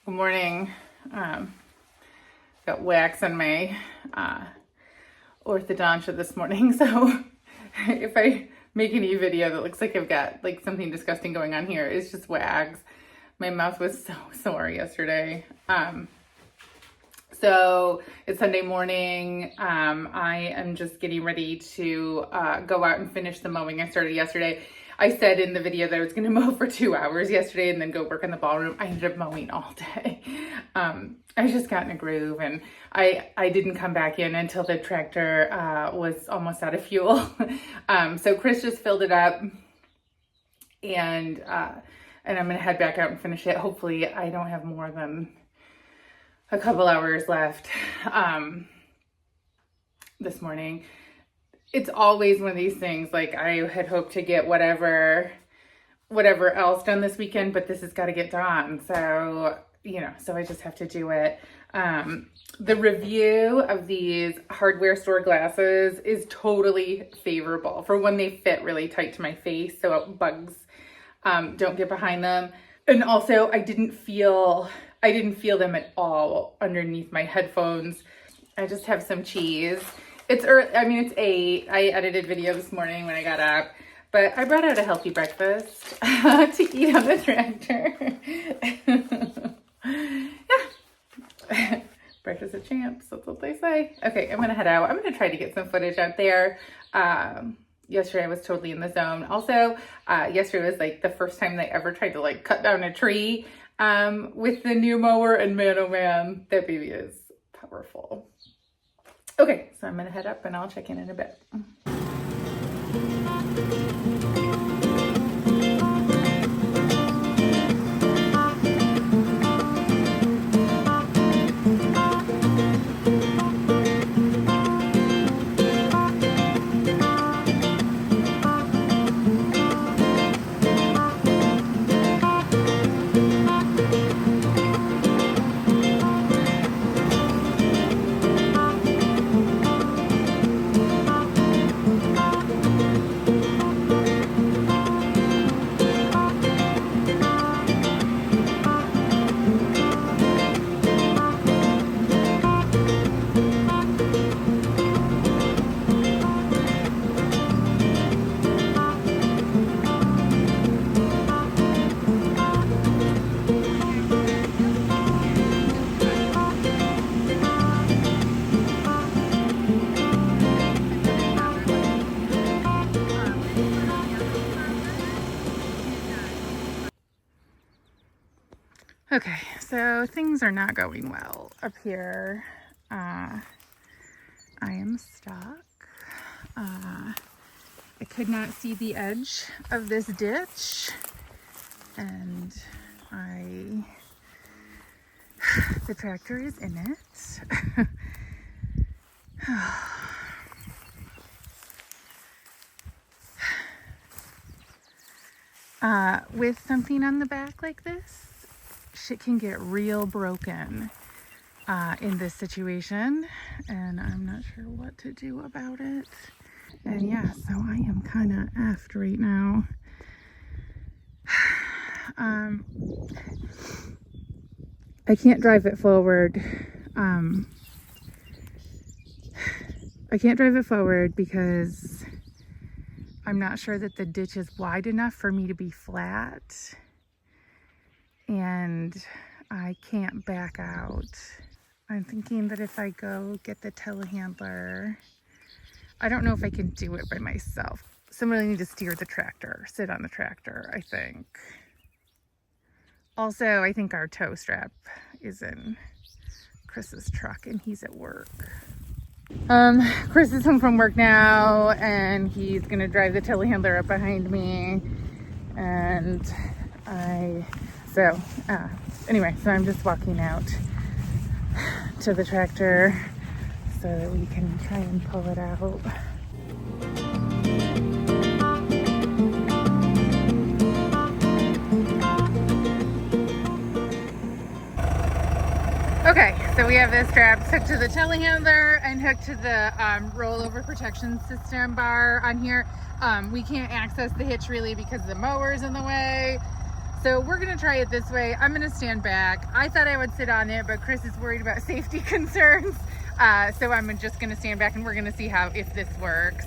Good morning. Got wax on my orthodontia this morning, so if I make any video that looks like I've got like something disgusting going on here, it's just wax. My mouth was so sore yesterday. So it's Sunday morning. I am just getting ready to go out and finish the mowing I started yesterday. I said in the video that I was going to mow for 2 hours yesterday and then go work in the ballroom. I ended up mowing all day. I just got in a groove, and I didn't come back in until the tractor was almost out of fuel. So Chris just filled it up, and I'm going to head back out and finish it. Hopefully I don't have more than a couple hours left this morning. It's always one of these things, like I had hoped to get whatever else done this weekend, but this has got to get done. So, so I just have to do it. The review of these hardware store glasses is totally favorable. For one, they fit really tight to my face, so bugs don't get behind them. And also I didn't feel them at all underneath my headphones. I just have some cheese. It's early, it's 8. I edited video this morning when I got up, but I brought out a healthy breakfast to eat on the tractor. Yeah. Breakfast of champs, that's what they say. Okay, I'm gonna head out. I'm gonna try to get some footage out there. Yesterday I was totally in the zone. Also, yesterday was like the first time they ever tried to like cut down a tree with the new mower, and man, oh man, that baby is powerful. Okay, so I'm gonna head up and I'll check in a bit. Okay, so things are not going well up here. I am stuck. I could not see the edge of this ditch, and the tractor is in it. With something on the back like this, shit can get real broken in this situation, and I'm not sure what to do about it. And yeah, so I am kind of effed right now. I can't drive it forward. I can't drive it forward because I'm not sure that the ditch is wide enough for me to be flat. And I can't back out. I'm thinking that if I go get the telehandler, I don't know if I can do it by myself. Somebody needs to steer the tractor, sit on the tractor, I think. Also, I think our tow strap is in Chris's truck and he's at work. Chris is home from work now, and he's gonna drive the telehandler up behind me, and anyway, so I'm just walking out to the tractor so that we can try and pull it out. Okay, so we have this strap hooked to the telehandler and hooked to the rollover protection system bar on here. We can't access the hitch really because the mower's in the way. So we're gonna try it this way. I'm gonna stand back. I thought I would sit on it, but Chris is worried about safety concerns. So I'm just gonna stand back and we're gonna see if this works.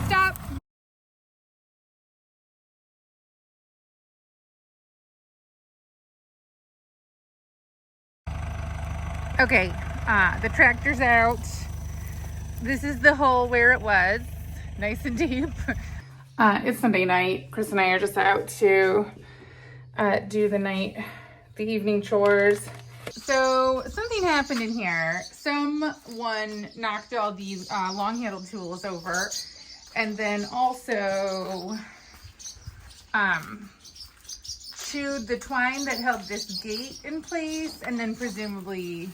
Stop. Okay, the tractor's out. This is the hole where it was, nice and deep. It's Sunday night. Chris and I are just out to do the evening chores. So something happened in here. Someone knocked all these long-handled tools over, and then also chewed the twine that held this gate in place, and then presumably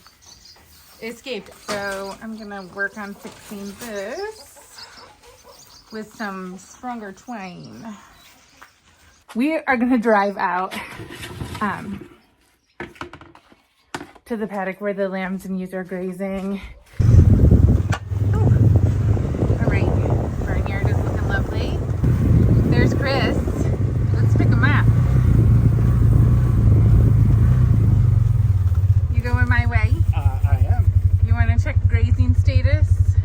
escaped. So I'm gonna work on fixing this with some stronger twine. We are gonna drive out to the paddock where the lambs and ewes are grazing. Ooh. All right, barnyard is looking lovely. There's Chris. Let's pick him up. You going my way? I am. You want to check grazing status?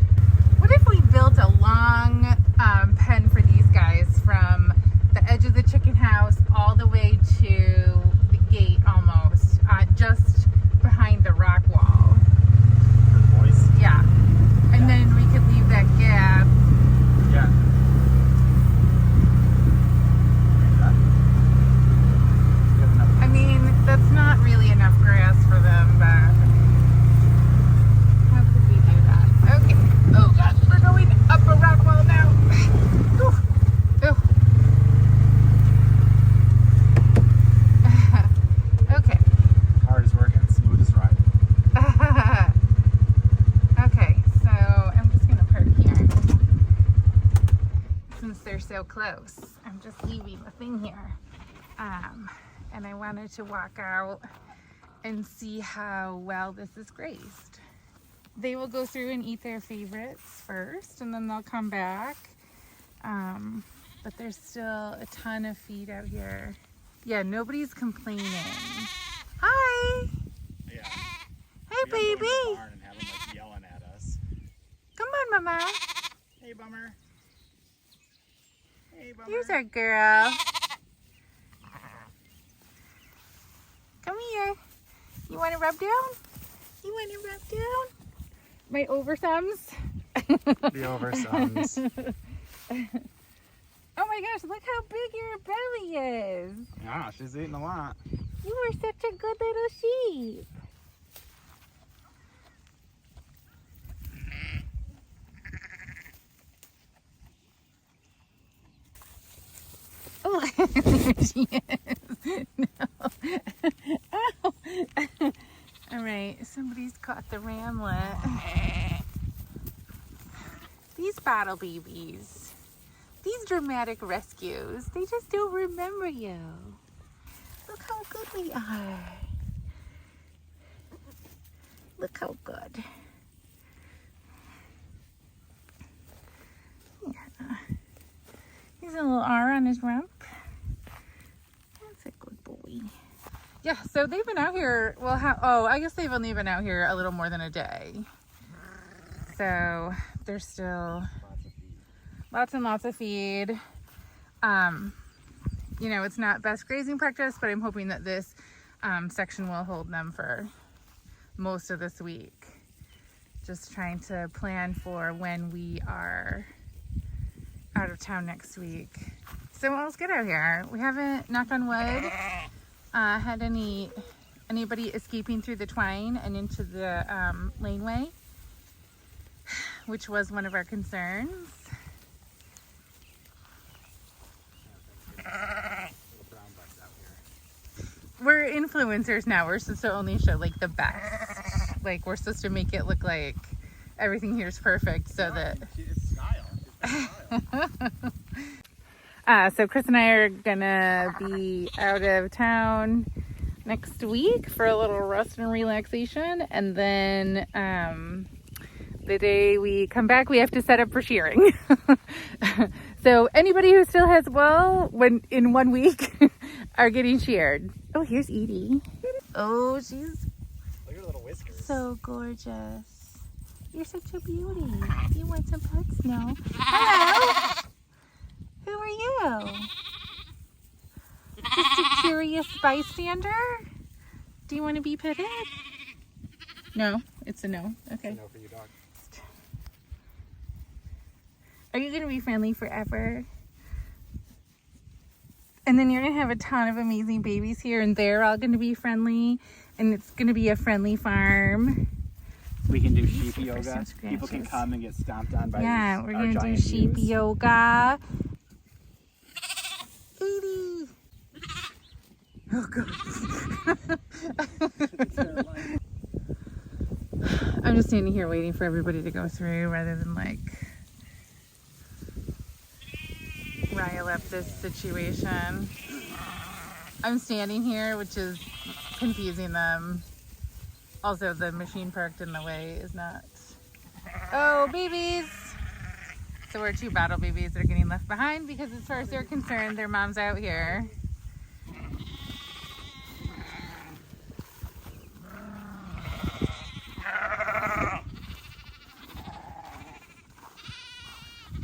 What if we built a long pen for these guys from the edge of the chicken house all the way to the gate almost, just behind the rock wall? Good boys. Yeah. And then we could leave that gap. Yeah. I mean, that's not really enough grass for them, but how could we do that? Okay. Oh God, we're going up a rock wall now. Ooh. Ooh. Okay. Car is working, smooth as ride. Okay, so I'm just gonna park here. Since they're so close, I'm just leaving the thing here. And I wanted to walk out and see how well this is grazed. They will go through and eat their favorites first, and then they'll come back. But there's still a ton of feed out here. Yeah, nobody's complaining. Hi! Yeah. Hey, baby! We gotta go to the barn and have them like yelling at us. Come on, Mama. Hey, bummer. Hey, bummer. Here's our girl. Come here. You want to rub down? You want to rub down? My overthumbs? The oversums. Oh my gosh, look how big your belly is. Yeah, she's eating a lot. You are such a good little sheep. Oh, there she is. No. Oh. All right, somebody's caught the ramlet. These bottle babies, these dramatic rescues, they just don't remember you. Look how good we are. Look how good. Yeah. He's a little R on his rump. That's a good boy. Yeah, so they've been out here, well, I guess they've only been out here a little more than a day. So there's still lots and lots of feed. You know, it's not best grazing practice, but I'm hoping that this section will hold them for most of this week. Just trying to plan for when we are out of town next week. So what else good out here? We haven't, knock on wood, had anybody escaping through the twine and into the laneway, which was one of our concerns. We're influencers now. We're supposed to only show like the best. Like we're supposed to make it look like everything here is perfect so that... It's style. It's style. So Chris and I are gonna be out of town next week for a little rest and relaxation. And then the day we come back, we have to set up for shearing. So anybody who still has wool when in 1 week are getting sheared. Oh, here's Edie. Oh, she's Look at her little whiskers. so gorgeous. You're such a beauty. You want some pets now? Hello. Who are you? Just a curious bystander? Do you want to be petted? No, it's a no. Okay. No for you, dog. Are you going to be friendly forever? And then you're going to have a ton of amazing babies here, and they're all going to be friendly, and it's going to be a friendly farm. We can do sheep Super yoga. some People can scratches. come and get stomped on by Yeah, these, we're our going to do giant sheep ewes. yoga. Edie. Oh, God. I'm just standing here waiting for everybody to go through rather than like rile up this situation. I'm standing here, which is confusing them. Also, the machine parked in the way is not. Oh, babies! So we're 2 battle babies that are getting left behind because as far as they're concerned, their mom's out here.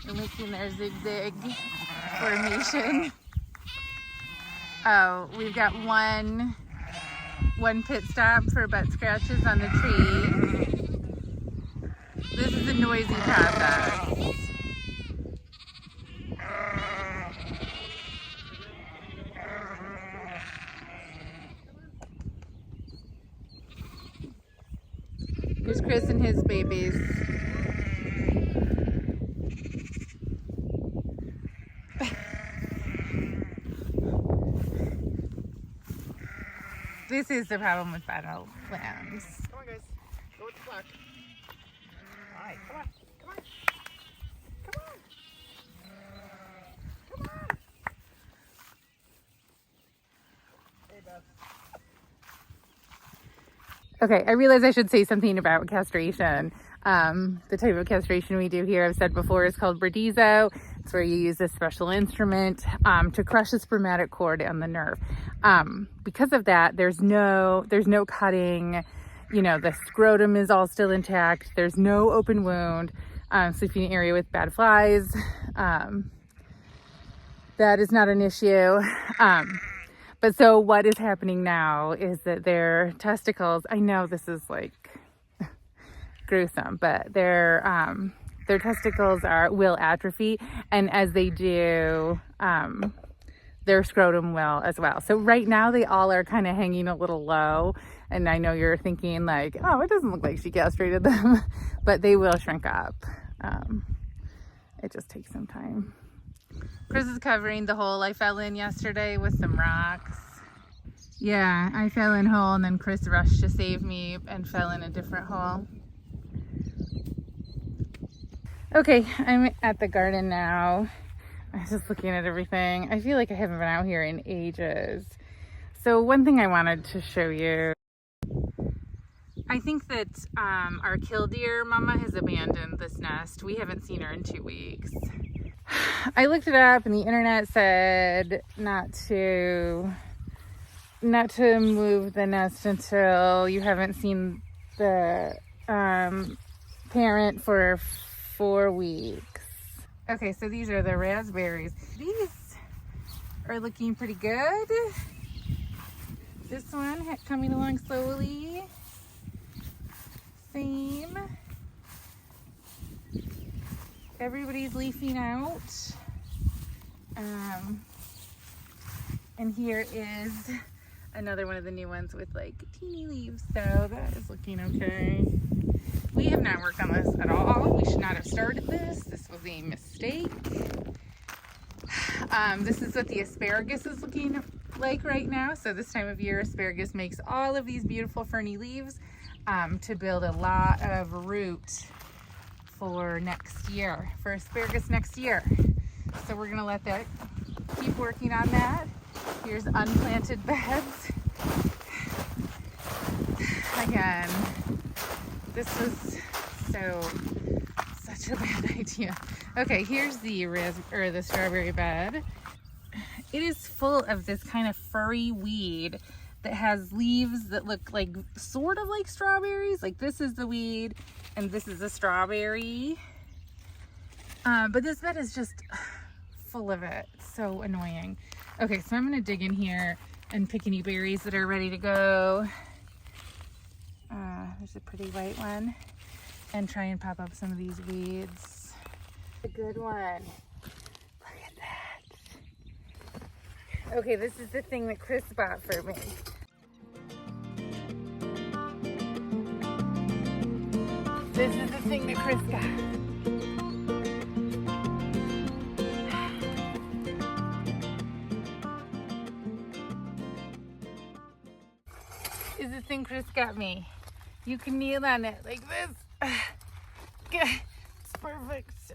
They're making their zigzag formation. Oh, we've got one pit stop for butt scratches on the tree. This is a noisy process. Here's Chris and his babies. This is the problem with battle lambs. Come on, guys. Go with the flock. All right, come on. Come on. Come on. Come on. Hey, Beth. Okay, I realize I should say something about castration. The type of castration we do here, I've said before, is called Bradizo. It's where you use a special instrument to crush the spermatic cord on the nerve. Because of that, there's no cutting. You know, the scrotum is all still intact. There's no open wound. So if you're in an area with bad flies, that is not an issue. But so what is happening now is that their testicles, I know this is like gruesome, but their testicles will atrophy, and as they do, their scrotum will as well. So right now they all are kind of hanging a little low, and I know you're thinking like, oh, it doesn't look like she castrated them, but they will shrink up. It just takes some time. Chris is covering the hole I fell in yesterday with some rocks. Yeah, I fell in a hole and then Chris rushed to save me and fell in a different hole. Okay, I'm at the garden now. I'm just looking at everything. I feel like I haven't been out here in ages. So one thing I wanted to show you. I think that our killdeer mama has abandoned this nest. We haven't seen her in 2 weeks. I looked it up and the internet said not to move the nest until you haven't seen the parent for 4 weeks. Okay, so these are the raspberries. These are looking pretty good. This one coming along slowly. Same. Everybody's leafing out. And here is another one of the new ones with like teeny leaves. So that is looking okay. We have not worked on this at all. We should not have started this. This was a mistake. This is what the asparagus is looking like right now. So this time of year, asparagus makes all of these beautiful ferny leaves to build a lot of root for next year, for asparagus next year. So we're gonna let that keep working on that. Here's unplanted beds. again. This was such a bad idea. Okay, here's the the strawberry bed. It is full of this kind of furry weed that has leaves that look like sort of like strawberries. Like this is the weed and this is a strawberry. But this bed is just full of it. So annoying. Okay, so I'm gonna dig in here and pick any berries that are ready to go. There's a pretty white one. And try and pop up some of these weeds. A good one. Look at that. Okay, this is the thing that Chris bought for me. This is the thing that Chris got. Is the thing Chris got me. You can kneel on it like this. It's perfect.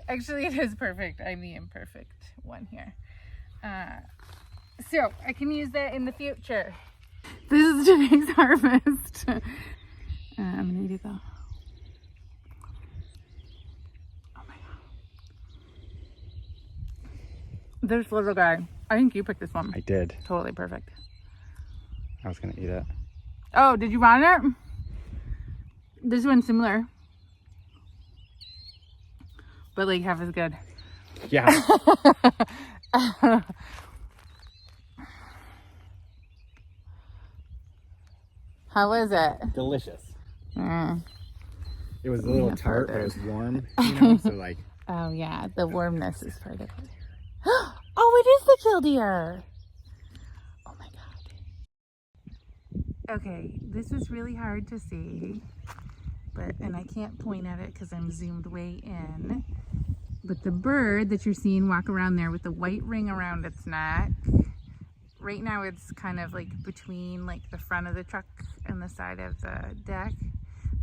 Actually, it is perfect. I'm the imperfect one here. So I can use that in the future. This is today's harvest. I'm gonna eat it though. Oh my god. This little guy. I think you picked this one. I did. Totally perfect. I was gonna eat it. Oh, did you want it? This one's similar. But like half as good. Yeah. How was it? Delicious. Mm. It was a little tart, but it was warm, you know, so like. Oh yeah, the warmness is part of it. Oh, it is the killdeer. Oh my god. Okay, this is really hard to see, and I can't point at it because I'm zoomed way in. But the bird that you're seeing walk around there with the white ring around its neck, right now it's kind of like between like the front of the truck and the side of the deck.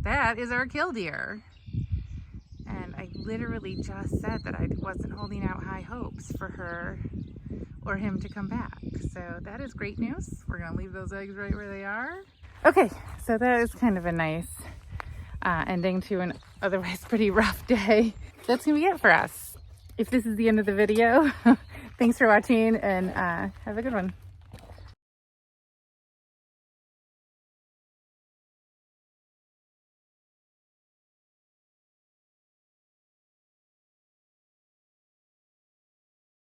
That is our killdeer. And I literally just said that I wasn't holding out high hopes for her or him to come back. So that is great news. We're gonna leave those eggs right where they are. Okay, so that is kind of a nice ending to an otherwise pretty rough day. That's gonna be it for us. If this is the end of the video, thanks for watching and have a good one.